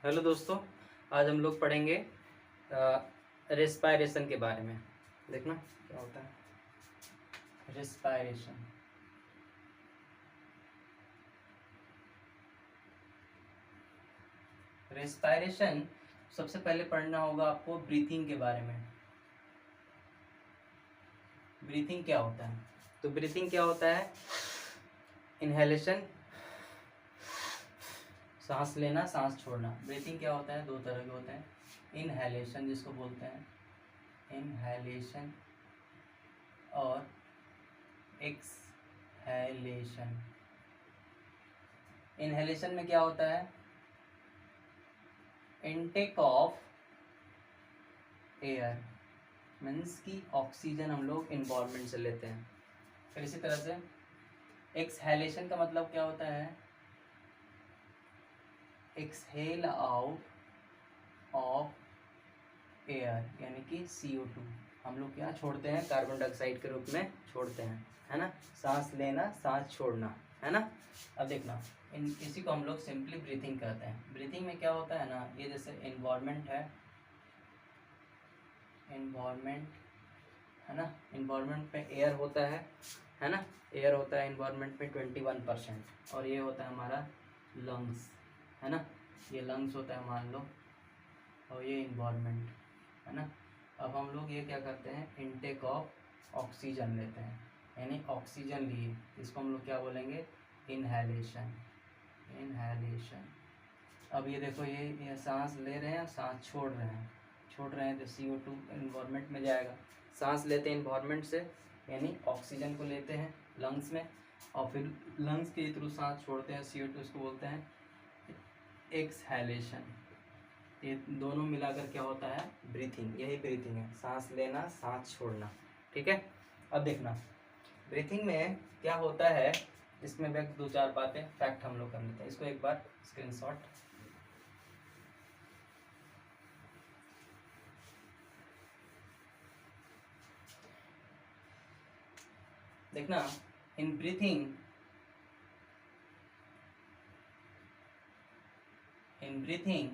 Hello दोस्तों, आज हम लोग पढ़ेंगे रेस्पायरेशन के बारे में। देखना क्या होता है रेस्पायरेशन। रेस्पायरेशन सबसे पहले पढ़ना होगा आपको ब्रीथिंग के बारे में। ब्रीथिंग क्या होता है? तो ब्रीथिंग क्या होता है? इनहेलेशन, सांस लेना सांस छोड़ना। ब्रीथिंग क्या होता है? दो तरह के होते हैं। इनहेलेशन जिसको बोलते हैं इनहेलेशन, और एक्सहेलेशन। इनहेलेशन में क्या होता है? इनटेक ऑफ एयर, मीन्स की ऑक्सीजन हम लोग इन्वायरमेंट से लेते हैं। फिर इसी तरह से एक्सहेलेशन का मतलब क्या होता है? एक्सहेल आउट ऑफ एयर, यानी कि CO2 हम लोग क्या छोड़ते हैं? कार्बन डाइऑक्साइड के रूप में छोड़ते हैं, है ना। सांस लेना सांस छोड़ना, है ना। अब देखना, इसी को हम लोग सिंपली ब्रीथिंग कहते हैं। ब्रीथिंग में क्या होता है ना, ये जैसे इन्वायरमेंट है ना। इन्वायरमेंट में एयर होता है ना। एयर होता है इन्वायरमेंट में 21%, और ये होता है हमारा लंग्स, है ना। ये लंग्स होता है मान लो, और ये इन्वायरमेंट, है ना। अब हम लोग ये क्या करते हैं? इनटेक ऑफ ऑक्सीजन लेते हैं, यानी ऑक्सीजन लिए, इसको हम लोग क्या बोलेंगे? इनहेलेशन। इनहेलेशन। अब ये देखो, ये सांस ले रहे हैं, सांस छोड़ रहे हैं तो CO2 इन्वायरमेंट में जाएगा। सांस लेते हैं इन्वायरमेंट से, यानी ऑक्सीजन को लेते हैं लंग्स में, और फिर लंग्स के थ्रू सांस छोड़ते हैं CO2, इसको बोलते हैं एक्सहेलेशन। ये दोनों मिलाकर क्या होता है? ब्रीथिंग। यही ब्रीथिंग है, सांस लेना सांस छोड़ना, ठीक है। अब देखना, ब्रीथिंग में क्या होता है, इसमें व्यक्त दो चार बातें फैक्ट हम लोग कर लेते हैं। इसको एक बार स्क्रीनशॉट। देखना, in breathing in breathing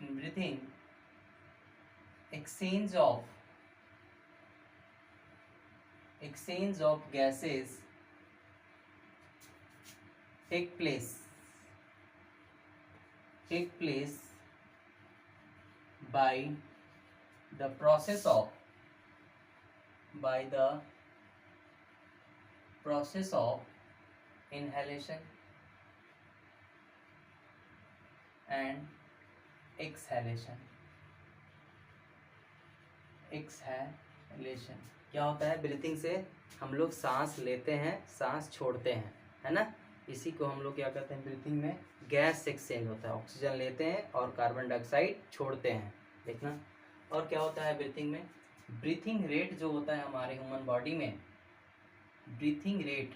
in breathing exchange of gases take place by the process of inhalation and exhalation। क्या होता है? ब्रीथिंग से हम लोग सांस लेते हैं सांस छोड़ते हैं, है ना। इसी को हम लोग क्या कहते हैं? ब्रीथिंग में गैस एक्सचेंज होता है, ऑक्सीजन लेते हैं और कार्बन डाइऑक्साइड छोड़ते हैं। देखना, और क्या होता है ब्रीथिंग में? ब्रीथिंग रेट जो होता है हमारे ह्यूमन बॉडी में, breathing rate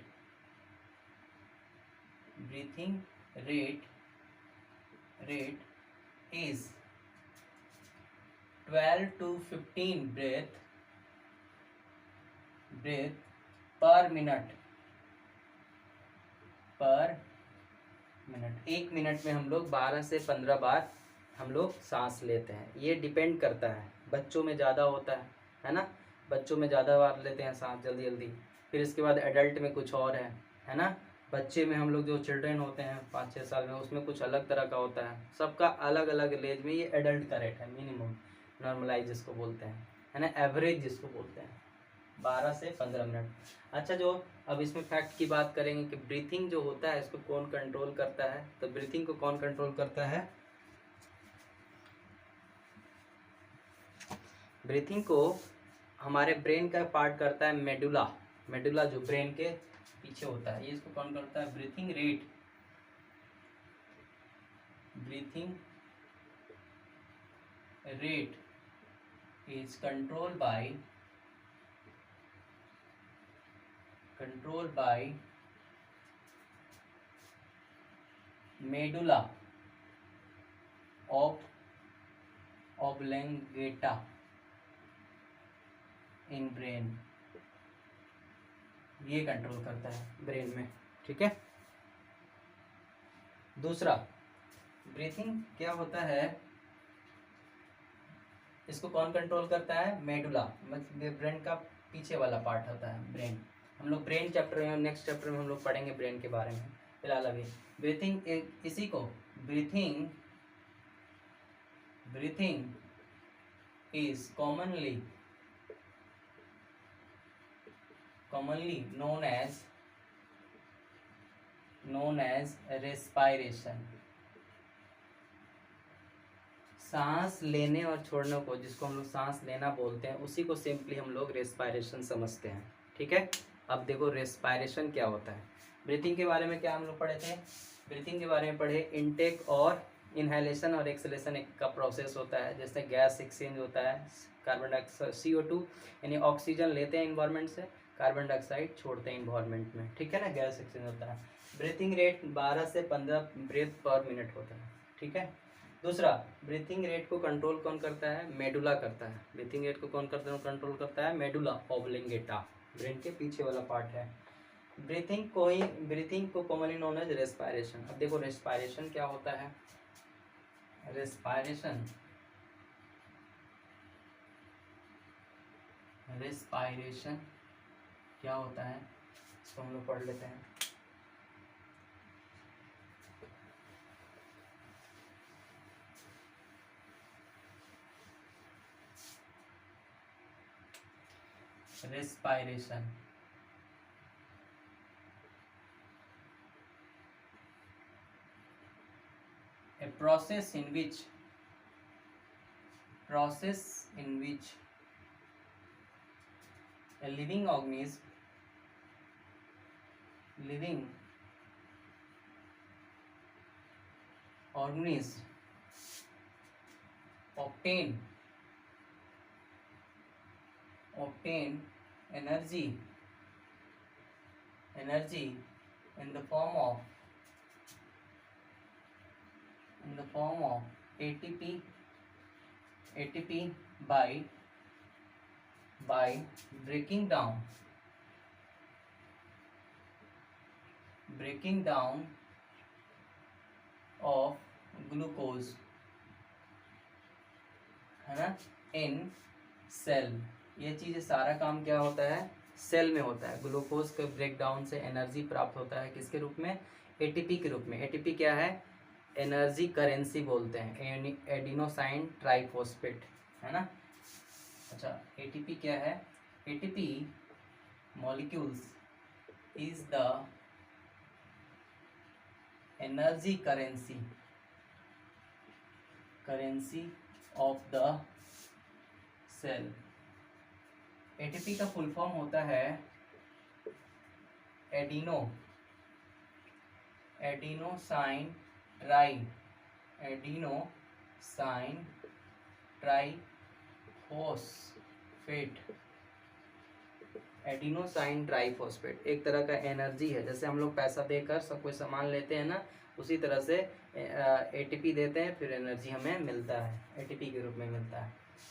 is 12 to 15 breath per minute. एक मिनट में हम लोग 12 से 15 बार हम लोग सांस लेते हैं। ये डिपेंड करता है, बच्चों में ज़्यादा होता है ना। बच्चों में ज़्यादा बार लेते हैं सांस जल्दी जल्दी। फिर इसके बाद एडल्ट में कुछ और है ना। बच्चे में हम लोग जो चिल्ड्रन होते हैं 5-6 साल में, उसमें कुछ अलग तरह का होता है। सबका अलग अलग एज में ये एडल्ट का रेट है, मिनिमम नॉर्मलाइज जिसको बोलते हैं, है ना। एवरेज जिसको बोलते हैं 12 से 15 मिनट। अच्छा, जो अब इसमें फैक्ट की बात करेंगे कि ब्रीथिंग जो होता है इसको कौन कंट्रोल करता है, तो ब्रीथिंग को कौन कंट्रोल करता है? ब्रीथिंग को हमारे ब्रेन का पार्ट करता है मेडुला जो ब्रेन के पीछे होता है, ये इसको कौन करता है? Breathing rate is control by medulla of oblongata in brain। ये कंट्रोल करता है ब्रेन में, ठीक है। दूसरा, ब्रीथिंग क्या होता है, इसको कौन कंट्रोल करता है, मेडुला, मतलब ब्रेन का पीछे वाला पार्ट होता है ब्रेन। हम लोग ब्रेन चैप्टर में, नेक्स्ट चैप्टर में हम लोग पढ़ेंगे ब्रेन के बारे में। फिलहाल अभी ब्रीथिंग, इसी को breathing is commonly known as respiration। सांस लेने और छोड़ने को, जिसको हम लोग सांस लेना बोलते हैं, उसी को सिंपली हम लोग रेस्पायरेशन समझते हैं, ठीक है। अब देखो रेस्पायरेशन क्या होता है। ब्रीथिंग के बारे में क्या हम लोग पढ़े थे, ब्रीथिंग के बारे में पढ़े, इनटेक और इनहेलेशन और एक्सलेशन एक का प्रोसेस होता है। जैसे गैस एक्सचेंज होता है, कार्बन डाइऑक्साइड CO2 यानी ऑक्सीजन लेते हैं इन्वायरमेंट से, कार्बन डाइऑक्साइड छोड़ते हैं इन्वायरमेंट में, ठीक है ना, गैस एक्सचेंज होता है। ब्रीथिंग रेट 12 से 15 ब्रेथ पर मिनट होता है, ठीक है। दूसरा, ब्रीथिंग रेट को कंट्रोल कौन करता है, मेडुला करता है। ब्रीथिंग रेट को कौन करता है, कंट्रोल करता है मेडुला ऑब्लिंगेटा, ब्रेन के पीछे वाला पार्ट है। ब्रीथिंग को कॉमनली नोन एज रेस्पायरेशन। अब देखो रेस्पायरेशन क्या होता है, रेस्पायरेशन क्या होता है, इसको हम लोग पढ़ लेते हैं। respiration, a process in which a living organism obtain energy in the form of ATP by breaking down of glucose, है ना, इन सेल। ये चीज़ सारा काम क्या होता है, सेल में होता है। ग्लूकोज के ब्रेकडाउन से एनर्जी प्राप्त होता है, किसके रूप में, एटीपी के रूप में। एटीपी क्या है, एनर्जी करेंसी बोलते हैं, एडिनोसाइन ट्राइफॉस्फेट, है ना। अच्छा, एटीपी क्या है, ATP molecules is the energy currency of the cell. ATP का फुल फॉर्म होता है एडिनोसाइन ट्राइफॉस्फेट एक तरह का एनर्जी है। जैसे हम लोग पैसा देकर सब कोई सामान लेते हैं ना, उसी तरह से एटीपी देते हैं, फिर एनर्जी हमें मिलता है, एटीपी के रूप में मिलता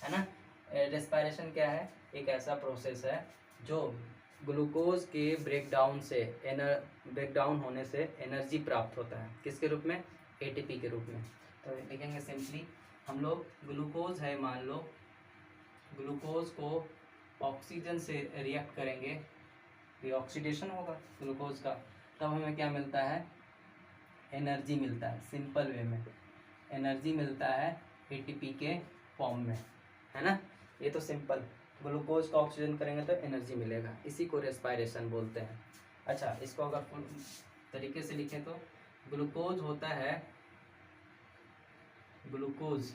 है ना। रेस्पायरेशन क्या है, एक ऐसा प्रोसेस है जो ग्लूकोज के ब्रेकडाउन होने से एनर्जी प्राप्त होता है, किसके रूप में, एटीपी के रूप में। तो लिखेंगे सिंपली, हम लोग ग्लूकोज है, मान लो ग्लूकोज को ऑक्सीजन से रिएक्ट करेंगे, ये ऑक्सीडेशन होगा ग्लूकोज का, तब हमें क्या मिलता है, एनर्जी मिलता है। सिंपल वे में एनर्जी मिलता है एटीपी के फॉर्म में, है ना। ये तो सिंपल, ग्लूकोज का ऑक्सीजन करेंगे तो एनर्जी मिलेगा, इसी को रेस्पायरेशन बोलते हैं। अच्छा, इसको अगर फुल तरीके से लिखें तो ग्लूकोज होता है, ग्लूकोज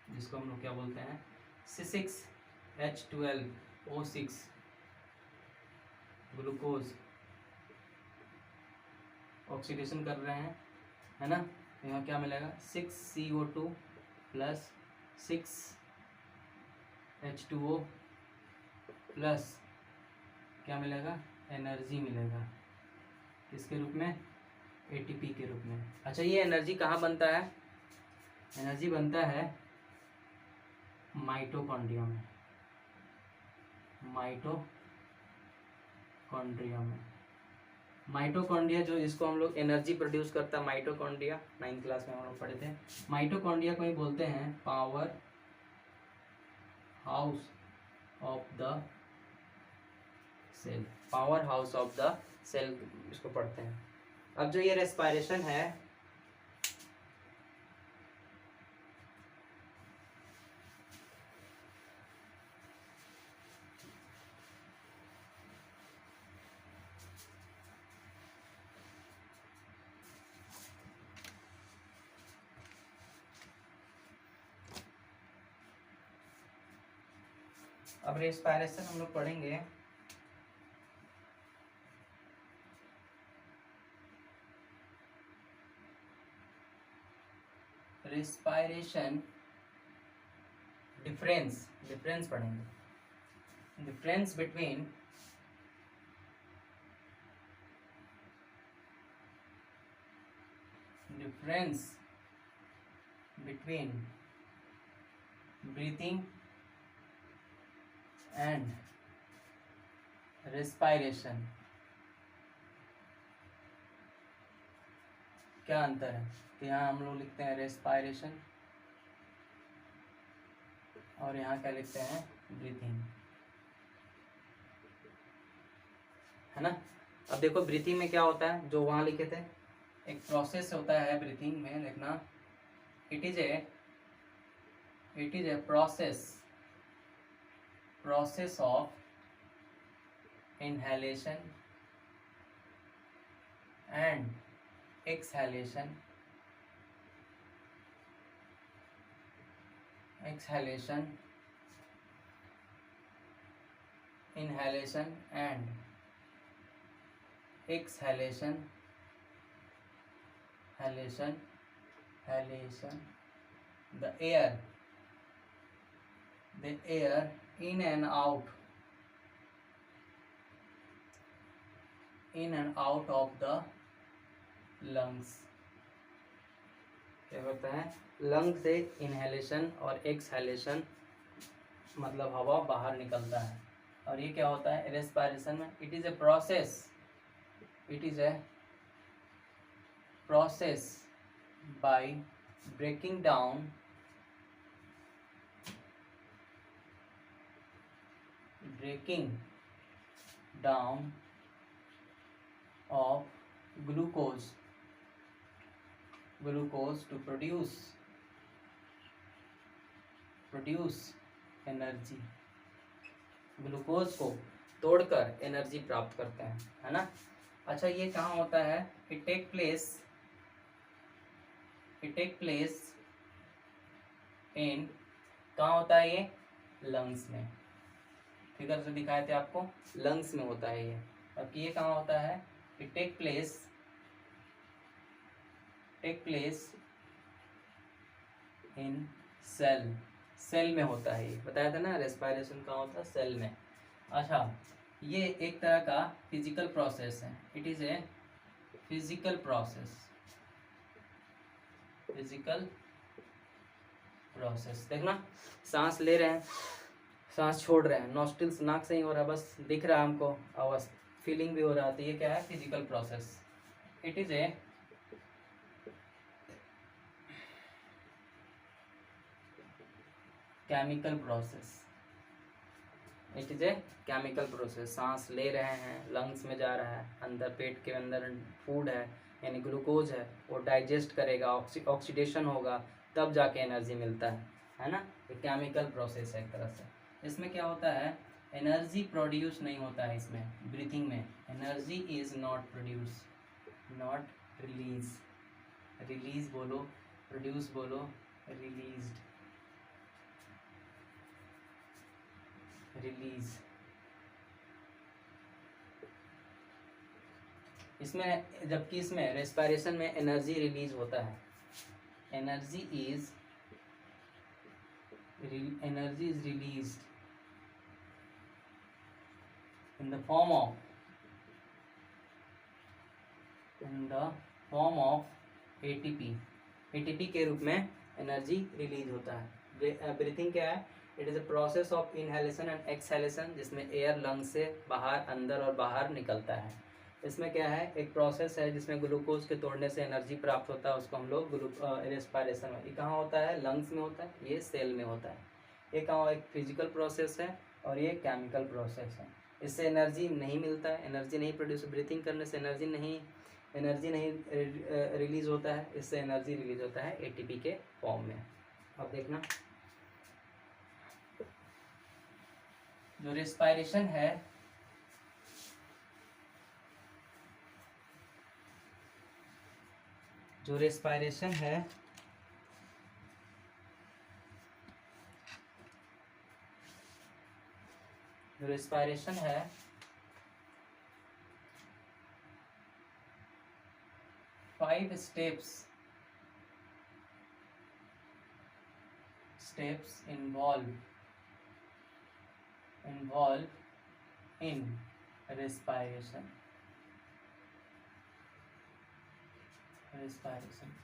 जिसको हम लोग क्या बोलते हैं, C6H12O6, ग्लूकोज ऑक्सीडेशन कर रहे हैं, है ना। यहाँ क्या मिलेगा, 6CO2 प्लस 6H2O प्लस क्या मिलेगा, एनर्जी मिलेगा, किसके रूप में, एटीपी के रूप में। अच्छा, ये एनर्जी कहाँ बनता है, एनर्जी बनता है माइटोकॉन्ड्रिया में, माइटोकॉन्ड्रिया में, माइटोकॉन्ड्रिया जो जिसको हम लोग एनर्जी प्रोड्यूस करता है, माइटोकॉन्ड्रिया 9th क्लास में हम लोग पढ़े थे। माइटोकॉन्ड्रिया को ही बोलते हैं power house of the cell, power house of the cell इसको पढ़ते हैं। अब जो ये रेस्पायरेशन है, अब रेस्पायरेशन हम लोग पढ़ेंगे रेस्पायरेशन डिफरेंस पढ़ेंगे, difference between breathing and respiration, क्या अंतर है। तो यहाँ हम लोग लिखते हैं रेस्पायरेशन और यहाँ क्या लिखते हैं, ब्रीथिंग, है ना। अब देखो ब्रीथिंग में क्या होता है, जो वहाँ लिखे थे, एक प्रोसेस होता है ब्रीथिंग में, देखना, it is a process of inhalation and exhalation inhalation and exhalation the air in and out of the lungs। क्या होता है, लंग से इनहेलेशन और एक्सहेलेशन मतलब हवा बाहर निकलता है। और ये क्या होता है रेस्पायरेशन में, it is a process by breaking down of glucose to produce energy, glucose को तोड़कर एनर्जी प्राप्त करते हैं, है ना। अच्छा ये कहाँ होता है, इट टेक प्लेस इन, कहाँ होता है ये, लंग्स में, फिगर से दिखाए थे आपको, लंग्स में होता है ये। अब ये कहाँ होता है, it take place in cell में होता है ये, बताया था ना रेस्पायरेशन कहाँ होता है, सेल में। अच्छा ये एक तरह का फिजिकल प्रोसेस है, it is a physical process. देखना सांस ले रहे हैं, सांस छोड़ रहे हैं, नॉस्ट्रिल्स नाक से ही हो रहा है, बस दिख रहा है हमको, आवाज फीलिंग भी हो रहा है, तो ये क्या है, physical process. It is a chemical process. सांस ले रहे हैं, लंग्स में जा रहा है, अंदर पेट के अंदर फूड है यानी ग्लूकोज है, वो डाइजेस्ट करेगा, ऑक्सीडेशन होगा, तब जाके एनर्जी मिलता है ना। ये केमिकल प्रोसेस है एक तरह से। इसमें क्या होता है, एनर्जी प्रोड्यूस नहीं होता है इसमें, ब्रीथिंग में energy is not produce, not release बोलो, प्रोड्यूस बोलो, रिलीज। इसमें, जबकि इसमें रेस्पायरेशन में एनर्जी रिलीज होता है, energy is released in the form of ATP के रूप में एनर्जी रिलीज होता है। ब्रीथिंग क्या है, it is a process of inhalation and exhalation, जिसमें एयर लंग्स से बाहर अंदर और बाहर निकलता है। इसमें क्या है, एक प्रोसेस है जिसमें ग्लूकोज के तोड़ने से एनर्जी प्राप्त होता है, उसको हम लोग रेस्पायरेशन। ये कहाँ होता है, लंग्स में होता है, ये सेल में होता है। ये कहाँ एक फिजिकल प्रोसेस है और ये केमिकल प्रोसेस है। इससे एनर्जी नहीं मिलता है, एनर्जी नहीं प्रोड्यूस, ब्रीथिंग करने से एनर्जी नहीं रिलीज होता है, इससे एनर्जी रिलीज होता है एटीपी के फॉर्म में। अब देखना, जो रेस्पायरेशन है, जो रेस्पायरेशन है जो रेस्पायरेशन है 5 steps involve in respiration।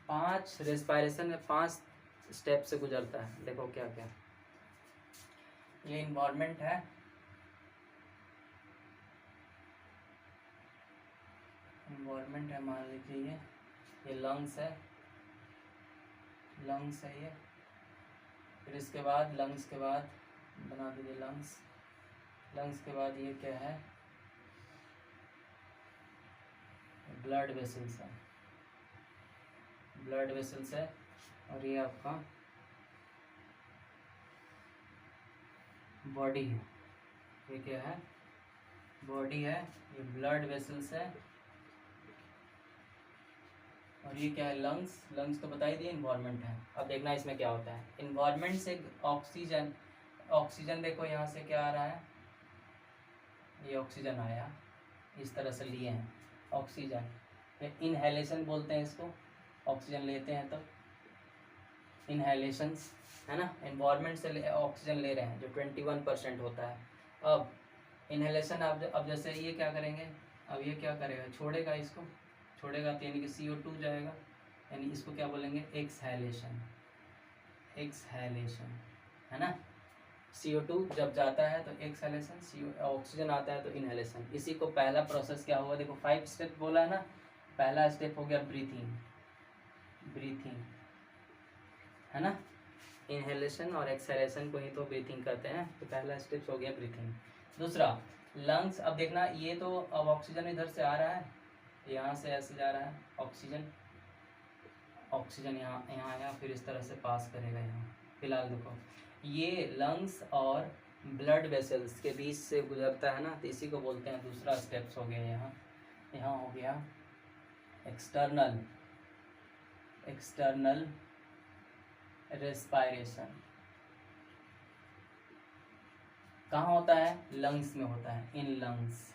5 respiration में 5 स्टेप से गुजरता है। देखो क्या क्या, ये इन्वायरमेंट है, मान लीजिए ये लंग्स है ये, फिर इसके बाद लंग्स के बाद बना दीजिए लंग्स के बाद ये क्या है, ब्लड वेसल्स है, और ये आपका बॉडी है। ये क्या है, बॉडी है, ये ब्लड वेसल्स है, और ये क्या है, लंग्स तो बता ही दिए, इन्वायरमेंट है। अब देखना इसमें क्या होता है, इन्वायरमेंट से ऑक्सीजन देखो यहाँ से क्या आ रहा है, ये ऑक्सीजन आया, इस तरह से लिए हैं ऑक्सीजन, ये इनहेलेशन बोलते हैं इसको, ऑक्सीजन लेते हैं तो इनहेलेशंस है ना। इन्वायरमेंट से ऑक्सीजन ले रहे हैं जो 21% होता है। अब इनहेलेशन, अब जैसे ये क्या करेंगे, अब ये क्या करेगा, छोड़ेगा, इसको छोड़ेगा तो यानी कि CO2 जाएगा, यानी इसको क्या बोलेंगे, एक्सहेलेशन है ना। CO2 जब जाता है तो एक्सहेलेशन, ऑक्सीजन आता है तो इनहेलेशन। इसी को पहला प्रोसेस क्या हुआ, देखो 5 स्टेप बोला है ना, पहला स्टेप हो गया ब्रीथिंग है ना, इनहेलेशन और एक्सहेलेशन को ही तो ब्रीथिंग कहते हैं, तो पहला स्टेप हो गया ब्रीथिंग। दूसरा लंग्स, अब देखना ये तो अब ऑक्सीजन इधर से आ रहा है, यहाँ से ऐसे जा रहा है ऑक्सीजन यहाँ आया, फिर इस तरह से पास करेगा यहाँ। फिलहाल देखो ये लंग्स और ब्लड वेसल्स के बीच से गुजरता है ना, तो इसी को बोलते हैं दूसरा स्टेप्स हो गया। यहाँ हो गया एक्सटर्नल रेस्पायरेशन। कहाँ होता है, लंग्स में होता है, इन लंग्स।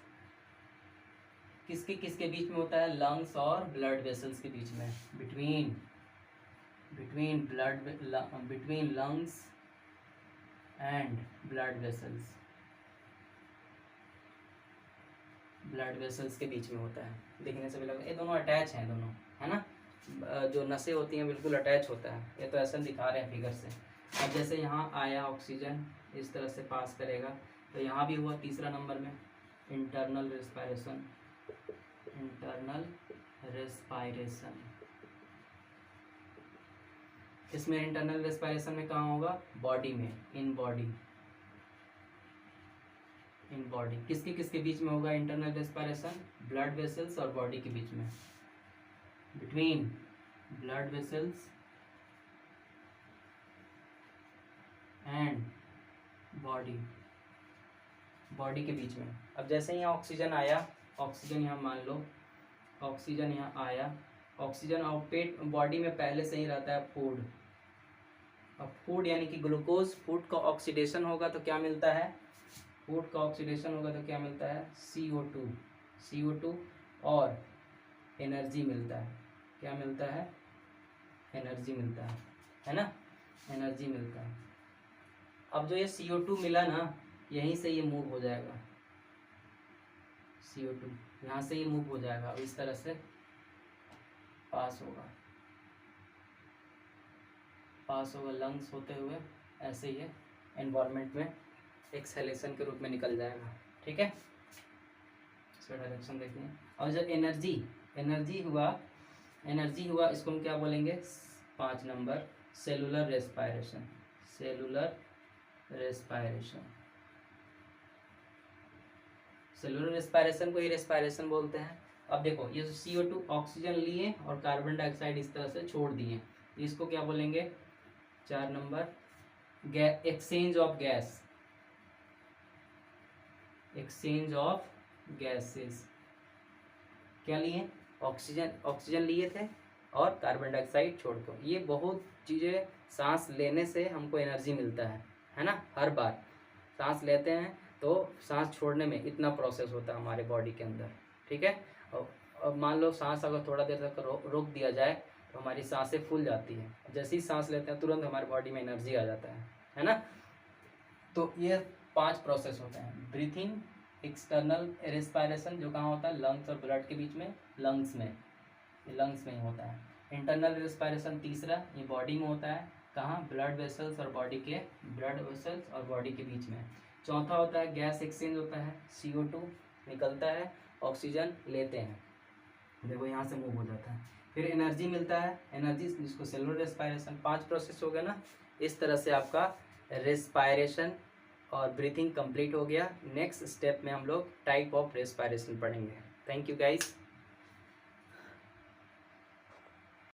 किसके बीच में होता है, लंग्स और ब्लड वेसल्स के बीच में, between lungs and blood vessels के बीच में होता है। देखने से भी लगता है ये दोनों अटैच हैं, दोनों है ना, जो नसें होती हैं बिल्कुल अटैच होता है। ये तो ऐसा दिखा रहे हैं फिगर से। अब जैसे यहाँ आया ऑक्सीजन, इस तरह से पास करेगा, तो यहाँ भी हुआ तीसरा नंबर में इंटरनल रेस्पायरेशन। इसमें इंटरनल रेस्पायरेशन में कहाँ होगा, बॉडी में, इन बॉडी। किसके बीच में होगा इंटरनल रेस्पायरेशन, ब्लड वेसल्स और बॉडी के बीच में, between blood vessels and body के बीच में। अब जैसे ही यहाँ ऑक्सीजन आया, ऑक्सीजन यहाँ मान लो, ऑक्सीजन यहाँ आया, ऑक्सीजन और पेट बॉडी में पहले से ही रहता है फूड। अब फूड यानी कि ग्लूकोज, फूड का ऑक्सीडेशन होगा तो क्या मिलता है, CO2 और एनर्जी मिलता है। क्या मिलता है, एनर्जी मिलता है ना, एनर्जी मिलता है। अब जो ये CO2 मिला ना, यहीं से ये मूव हो जाएगा, CO2 यहाँ से ये मूव हो जाएगा, अब इस तरह से पास होगा लंग्स होते हुए, ऐसे ही एनवायरनमेंट में एक्सहेलेशन के रूप में निकल जाएगा। ठीक है, इसका डायरेक्शन देखिए। और जब एनर्जी हुआ इसको हम क्या बोलेंगे, 5 number cellular respiration. Cellular respiration को ही रेस्पायरेशन बोलते हैं। अब देखो ये CO2 ऑक्सीजन लिए और कार्बन डाइऑक्साइड इस तरह से छोड़ दिए, इसको क्या बोलेंगे, 4 नंबर एक्सचेंज ऑफ गैसेस। क्या लिए, ऑक्सीजन लिए थे और कार्बन डाइऑक्साइड छोड़ दो। ये बहुत चीज़ें, सांस लेने से हमको एनर्जी मिलता है ना। हर बार सांस लेते हैं तो सांस छोड़ने में इतना प्रोसेस होता है हमारे बॉडी के अंदर। ठीक है, और मान लो सांस अगर थोड़ा देर तक रोक दिया जाए तो हमारी सांसें फूल जाती है, जैसे ही सांस लेते हैं तुरंत हमारे बॉडी में एनर्जी आ जाता है ना। तो ये 5 प्रोसेस होते हैं। ब्रीथिंग, एक्सटर्नल रेस्पायरेशन जो कहाँ होता है, लंग्स और ब्लड के बीच में, लंग्स में ही होता है। इंटरनल रेस्पायरेशन तीसरा, ये बॉडी में होता है, कहाँ, ब्लड वेसल्स और बॉडी के बीच में। चौथा होता है गैस एक्सचेंज होता है, CO2 निकलता है, ऑक्सीजन लेते हैं, देखो यहाँ से मूव हो जाता है। फिर एनर्जी मिलता है, एनर्जी जिसको सेलुलर रेस्पायरेशन। 5 प्रोसेस हो गया ना। इस तरह से आपका रेस्पायरेशन और ब्रीथिंग कंप्लीट हो गया। नेक्स्ट स्टेप में हम लोग टाइप ऑफ रेस्पायरेशन पढ़ेंगे। Thank you guys.